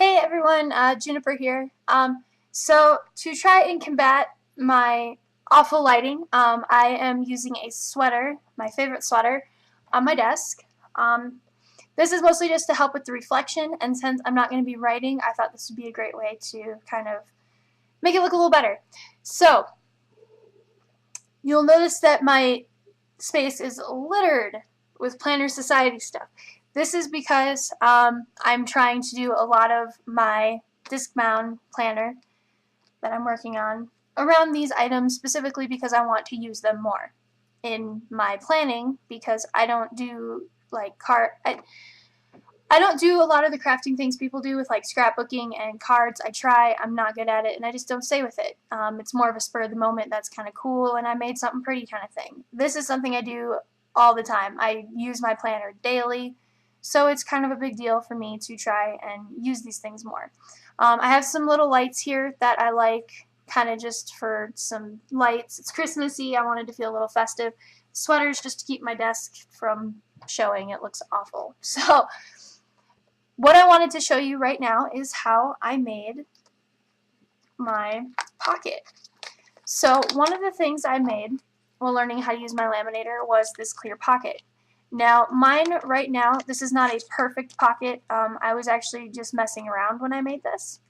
Hey everyone, Juniper here. So to try and combat my awful lighting, I am using a sweater, my favorite sweater, on my desk. This is mostly just to help with the reflection, and since I'm not going to be writing, I thought this would be a great way to kind of make it look a little better. So you'll notice that my space is littered with Planner Society stuff. This is because I'm trying to do a lot of my Discbound planner that I'm working on around these items, specifically because I want to use them more in my planning, because I don't do like I don't do a lot of the crafting things people do with like scrapbooking and cards. I try, I'm not good at it, and I just don't stay with it. It's more of a spur of the moment that's kind of cool, and I made something pretty kind of thing. This is something I do all the time. I use my planner daily, so it's kind of a big deal for me to try and use these things more. I have some little lights here that I like, kind of just for some lights. It's Christmassy. I wanted to feel a little festive. Sweaters just to keep my desk from showing. It looks awful. So what I wanted to show you right now is how I made my pocket. So one of the things I made while learning how to use my laminator was this clear pocket. Now mine right now, this is not a perfect pocket. I was actually just messing around when I made this.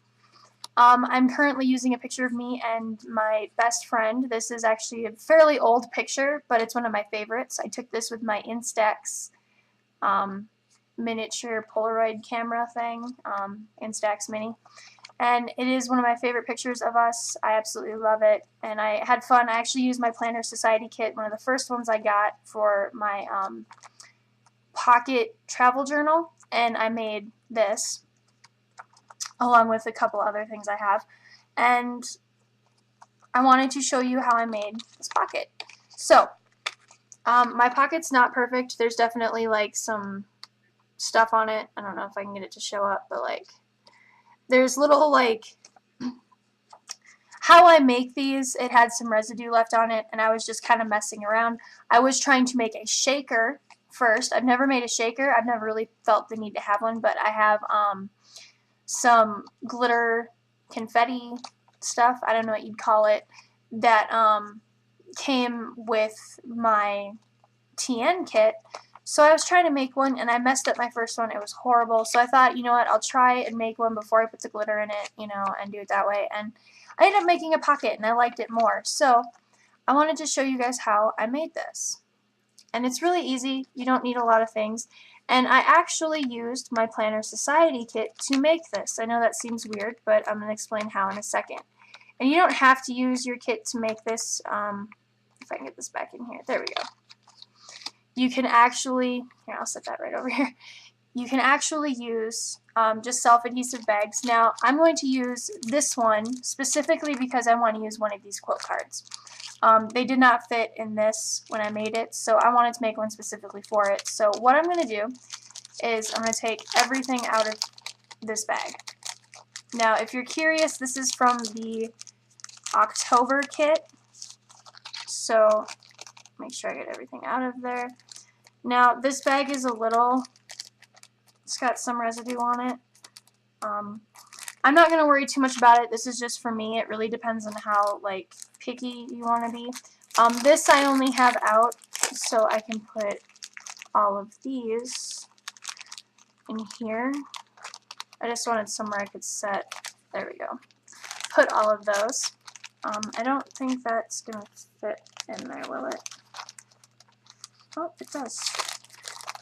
I'm currently using a picture of me and my best friend. This is actually a fairly old picture, but it's one of my favorites. I took this with my Instax miniature Polaroid camera thing, Instax Mini, and it is one of my favorite pictures of us. I absolutely love it, and I had fun. I actually used my Planner Society kit, one of the first ones I got for my pocket travel journal, and I made this along with a couple other things I have, and I wanted to show you how I made this pocket. So my pocket's not perfect. There's definitely like some stuff on it. I don't know if I can get it to show up, but like there's little like how I make these, it had some residue left on it, and I was just kind of messing around. I was trying to make a shaker first. I've never made a shaker. I've never really felt the need to have one, but I have some glitter confetti stuff, I don't know what you'd call it, that came with my TN kit. So I was trying to make one, and I messed up my first one. It was horrible. So I thought, you know what, I'll try and make one before I put the glitter in it, you know, and do it that way. And I ended up making a pocket, and I liked it more. So I wanted to show you guys how I made this. And it's really easy. You don't need a lot of things. And I actually used my Planner Society kit to make this. I know that seems weird, but I'm going to explain how in a second. And you don't have to use your kit to make this. If I can get this back in here. There we go. You can actually, here, I'll set that right over here. You can actually use just self-adhesive bags. Now, I'm going to use this one specifically because I want to use one of these quote cards. They did not fit in this when I made it, so I wanted to make one specifically for it. So what I'm going to do is I'm going to take everything out of this bag. Now, if you're curious, this is from the October kit, so make sure I get everything out of there. Now, this bag is it's got some residue on it. I'm not going to worry too much about it. This is just for me. It really depends on how, like, picky you want to be. This I only have out so I can put all of these in here. I just wanted somewhere I could set. There we go. Put all of those. I don't think that's going to fit in there, will it? Oh, it does.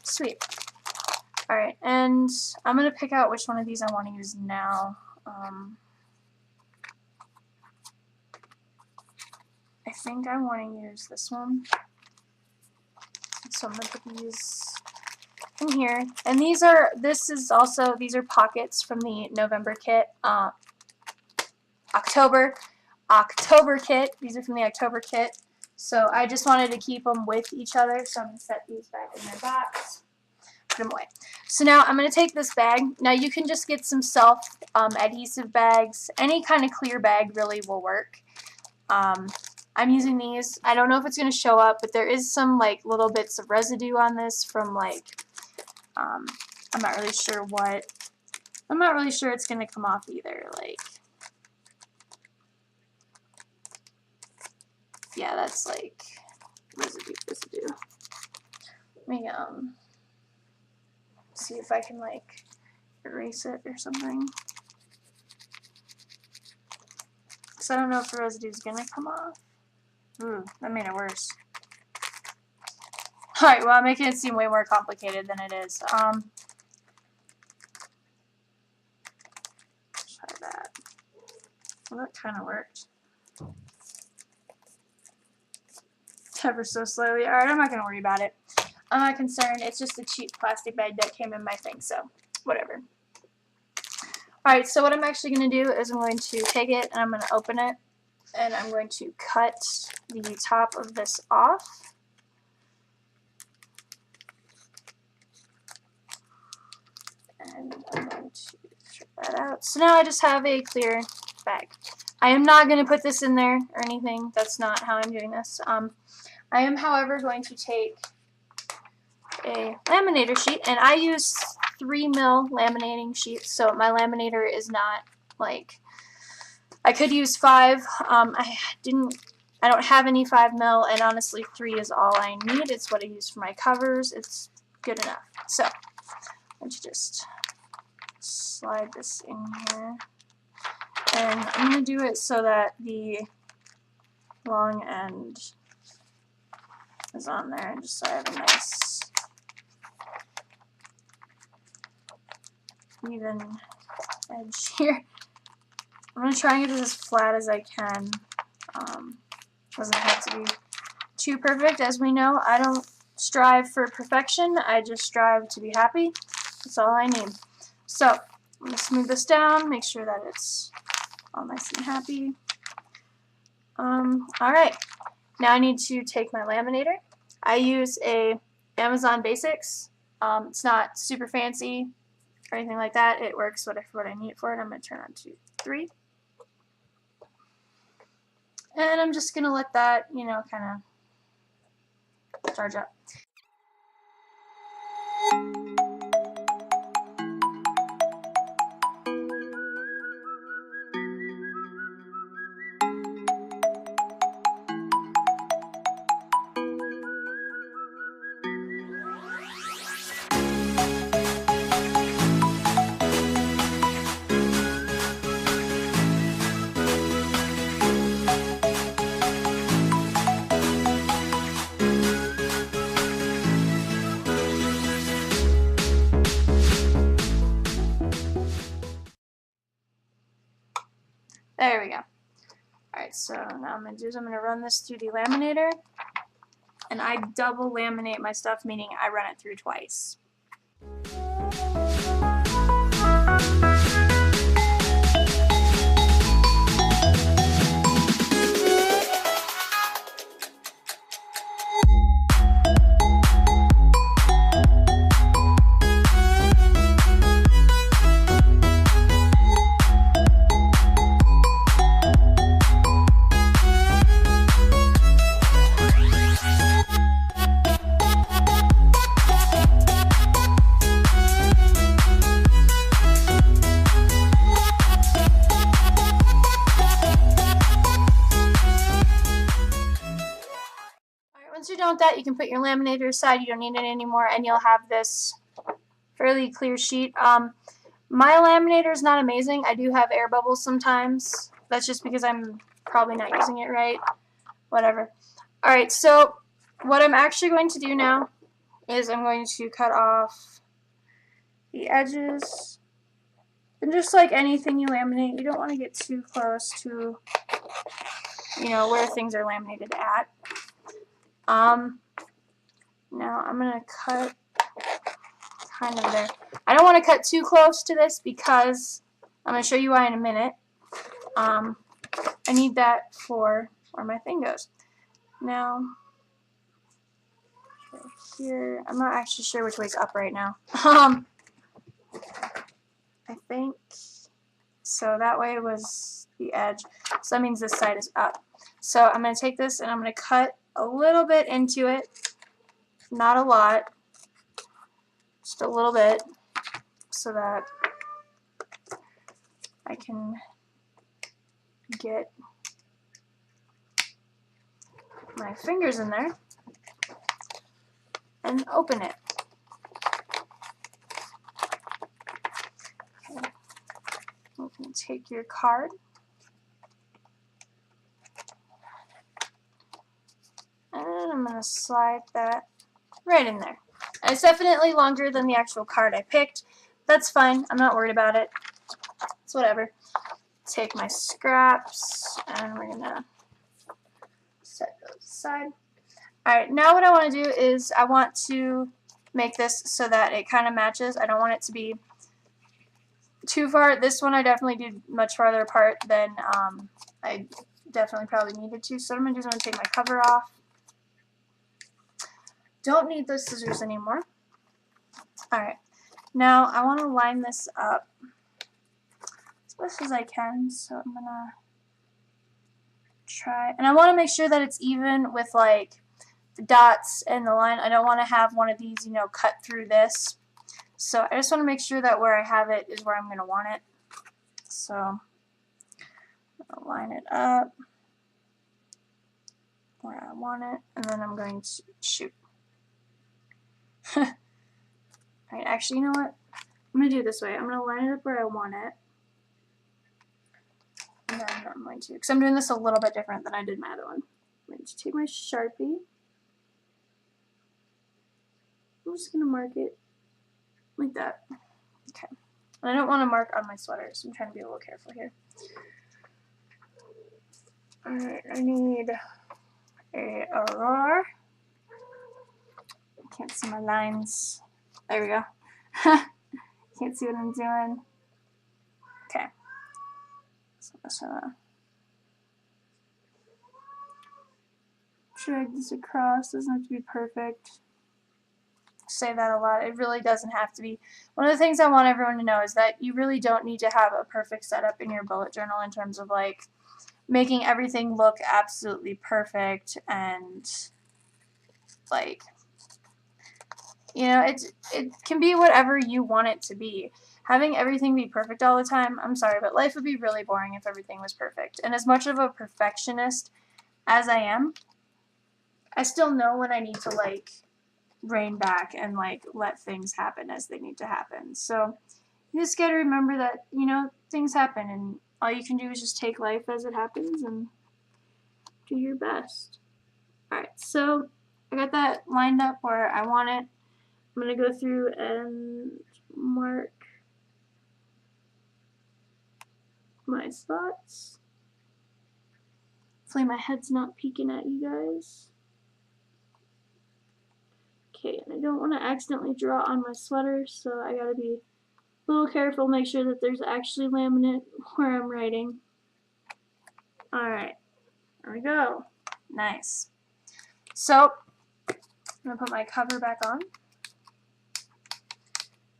Sweet. Alright, and I'm going to pick out which one of these I want to use now. I think I want to use this one. So I'm going to put these in here. And these are pockets from the November kit. October kit. These are from the October kit. So I just wanted to keep them with each other. So I'm going to set these back in their box. Put them away. So now I'm going to take this bag. Now you can just get some self-adhesive bags. Any kind of clear bag really will work. I'm using these. I don't know if it's going to show up, but there is some like little bits of residue on this from like, I'm not really sure what I'm not really sure it's going to come off either. Like, yeah, that's like residue. Let me see if I can like erase it or something. So I don't know if the residue is gonna come off. Ooh, that made it worse. Alright, well, I'm making it seem way more complicated than it is. Try that. Well, that kind of worked. Ever so slowly. Alright, I'm not gonna worry about it. I'm not concerned. It's just a cheap plastic bag that came in my thing, so whatever. Alright, so what I'm actually going to do is I'm going to take it and I'm going to open it and I'm going to cut the top of this off. And I'm going to throw that out. So now I just have a clear bag. I am not going to put this in there or anything. That's not how I'm doing this. I am, however, going to take a laminator sheet, and I use 3mm laminating sheets, so my laminator is not like, I could use 5. I don't have any 5mm, and honestly 3 is all I need. It's what I use for my covers. It's good enough. So I'm going to just slide this in here, and I'm going to do it so that the long end is on there, just so I have a nice even edge here. I'm going to try and get it as flat as I can. Doesn't have to be too perfect. As we know, I don't strive for perfection. I just strive to be happy. That's all I need. So I'm going to smooth this down, make sure that it's all nice and happy. Alright, now I need to take my laminator. I use a Amazon Basics. It's not super fancy or anything like that. It works what I need it for, and I'm going to turn on to 3. And I'm just going to let that, you know, kind of charge up. There we go. Alright, so now I'm going to do is I'm going to run this through the laminator. And I double laminate my stuff, meaning I run it through twice. Once you're done with that, you can put your laminator aside. You don't need it anymore, and you'll have this fairly clear sheet. My laminator is not amazing. I do have air bubbles sometimes. That's just because I'm probably not using it right. Whatever. Alright, so what I'm actually going to do now is I'm going to cut off the edges. And just like anything you laminate, you don't want to get too close to, you know, where things are laminated at. Now I'm going to cut kind of there. I don't want to cut too close to this because I'm going to show you why in a minute. I need that for where my thing goes. Now, here, I'm not actually sure which way's up right now. I think, so that way was the edge. So that means this side is up. So I'm going to take this and I'm going to cut a little bit into it. Not a lot. Just a little bit. So that I can get my fingers in there and open it. Okay. You can take your card and I'm going to slide that right in there. It's definitely longer than the actual card I picked. That's fine. I'm not worried about it. It's whatever. Take my scraps and we're going to set those aside. Alright, now what I want to do is I want to make this so that it kind of matches. I don't want it to be too far. This one I definitely did much farther apart than I definitely probably needed to. So what I'm going to do is I'm going to take my cover off. Don't need those scissors anymore. Alright, now I want to line this up as best as I can. So I'm going to try, and I want to make sure that it's even with like the dots and the line. I don't want to have one of these, you know, cut through this. So I just want to make sure that where I have it is where I'm going to want it. So I'll line it up where I want it, and then I'm going to shoot. Alright, actually, you know what? I'm going to do it this way. I'm going to line it up where I want it. And then I'm going to, because I'm doing this a little bit different than I did my other one. I'm going to take my Sharpie. I'm just going to mark it like that. Okay. And I don't want to mark on my sweater, so I'm trying to be a little careful here. Alright, I need a Aurora. I can't see my lines. There we go. Can't see what I'm doing. Okay. So I'm just gonna drag this across. Doesn't have to be perfect. Say that a lot. It really doesn't have to be. One of the things I want everyone to know is that you really don't need to have a perfect setup in your bullet journal in terms of like making everything look absolutely perfect and like, you know, it can be whatever you want it to be. Having everything be perfect all the time, I'm sorry, but life would be really boring if everything was perfect. And as much of a perfectionist as I am, I still know when I need to like rein back and like let things happen as they need to happen. So you just gotta remember that, you know, things happen and all you can do is just take life as it happens and do your best. Alright, so I got that lined up where I want it. I'm going to go through and mark my spots. Hopefully my head's not peeking at you guys. Okay, and I don't want to accidentally draw on my sweater, so I gotta be a little careful, make sure that there's actually laminate where I'm writing. Alright, there we go. Nice. So, I'm going to put my cover back on.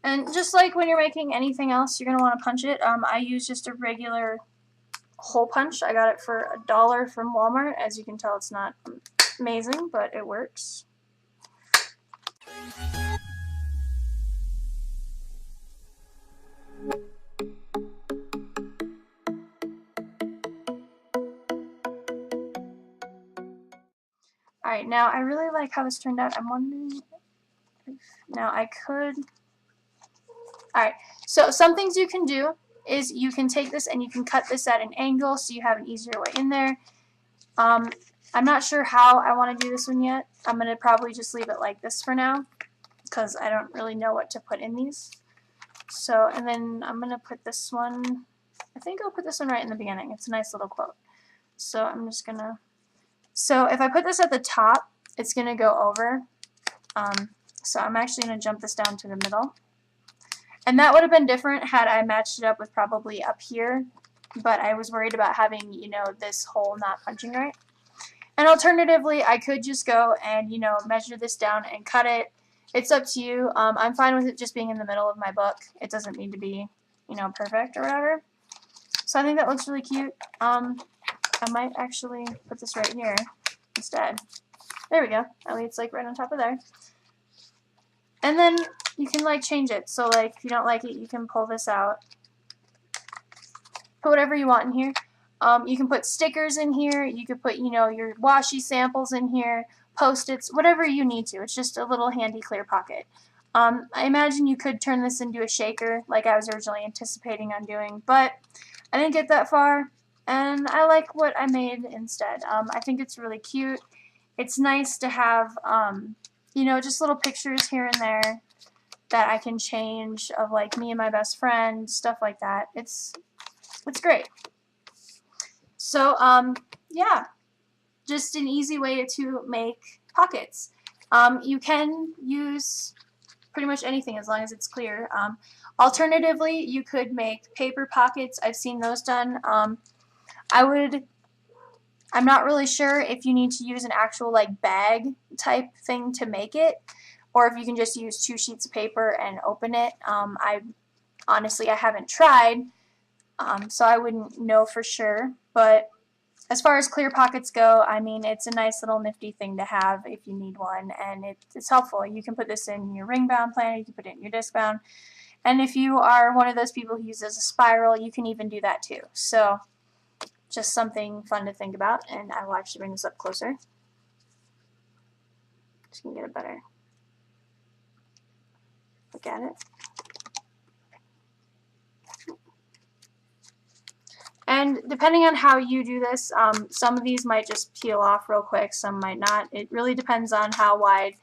And just like when you're making anything else, you're going to want to punch it. I use just a regular hole punch. I got it for $1 from Walmart. As you can tell, it's not amazing, but it works. Alright, now I really like how this turned out. I'm wondering if now I could... Alright, so some things you can do is you can take this and you can cut this at an angle so you have an easier way in there. I'm not sure how I want to do this one yet. I'm going to probably just leave it like this for now because I don't really know what to put in these. So, and then I'm going to put this one, I think I'll put this one right in the beginning. It's a nice little quote. So I'm just going to, so if I put this at the top, it's going to go over. So I'm actually going to jump this down to the middle. And that would have been different had I matched it up with probably up here, but I was worried about having, you know, this hole not punching right. And alternatively, I could just go and, you know, measure this down and cut it. It's up to you. I'm fine with it just being in the middle of my book. It doesn't need to be, you know, perfect or whatever. So I think that looks really cute. I might actually put this right here instead. There we go. That way it's like right on top of there. And then you can like change it. So like if you don't like it, you can pull this out. Put whatever you want in here. You can put stickers in here. You could put, you know, your washi samples in here, Post-its, whatever you need to. It's just a little handy clear pocket. I imagine you could turn this into a shaker like I was originally anticipating on doing, but I didn't get that far, and I like what I made instead. I think it's really cute. It's nice to have, you know, just little pictures here and there that I can change of like me and my best friend, stuff like that. It's great. So, yeah, just an easy way to make pockets. You can use pretty much anything as long as it's clear. Alternatively, you could make paper pockets. I've seen those done. I'm not really sure if you need to use an actual like bag type thing to make it, or if you can just use 2 sheets of paper and open it. Honestly, I haven't tried, so I wouldn't know for sure, but as far as clear pockets go, I mean, it's a nice little nifty thing to have if you need one, and it's helpful. You can put this in your ring bound planner, you can put it in your disc bound, and if you are one of those people who uses a spiral, you can even do that too. So just something fun to think about, and I will actually bring this up closer so you can get a better look at it. And depending on how you do this, some of these might just peel off real quick, some might not. It really depends on how wide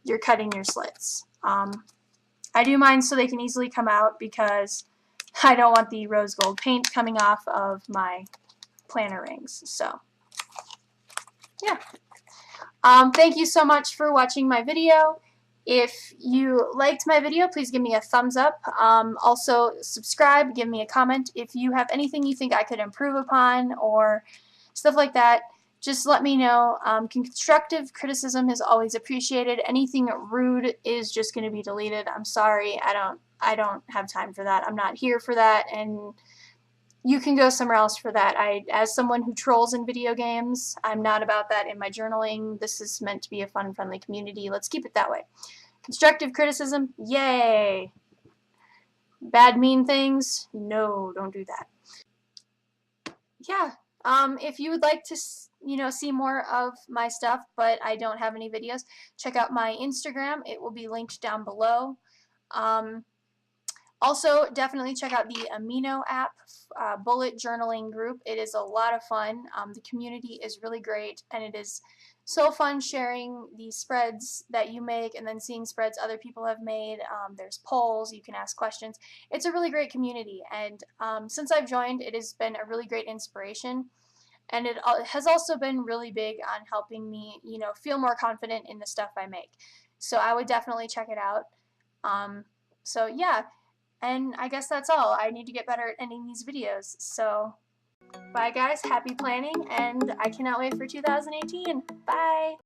you're cutting your slits. I do mine so they can easily come out because I don't want the rose gold paint coming off of my planner rings. So, yeah. Thank you so much for watching my video. If you liked my video, please give me a thumbs up. Also, subscribe, give me a comment. If you have anything you think I could improve upon or stuff like that, just let me know. Constructive criticism is always appreciated. Anything rude is just going to be deleted. I'm sorry. I don't have time for that. I'm not here for that, and you can go somewhere else for that. As someone who trolls in video games, I'm not about that in my journaling. This is meant to be a fun, friendly community. Let's keep it that way. Constructive criticism, yay. Bad, mean things, no, don't do that. Yeah, if you would like to, you know, see more of my stuff, but I don't have any videos, check out my Instagram. It will be linked down below. Also, definitely check out the Amino app bullet journaling group. It is a lot of fun. The community is really great, and it is so fun sharing the spreads that you make and then seeing spreads other people have made. There's polls, you can ask questions. It's a really great community, and since I've joined, it has been a really great inspiration, and it has also been really big on helping me, you know, feel more confident in the stuff I make. So I would definitely check it out. So yeah. And I guess that's all. I need to get better at ending these videos. So, bye guys, happy planning, and I cannot wait for 2018. Bye!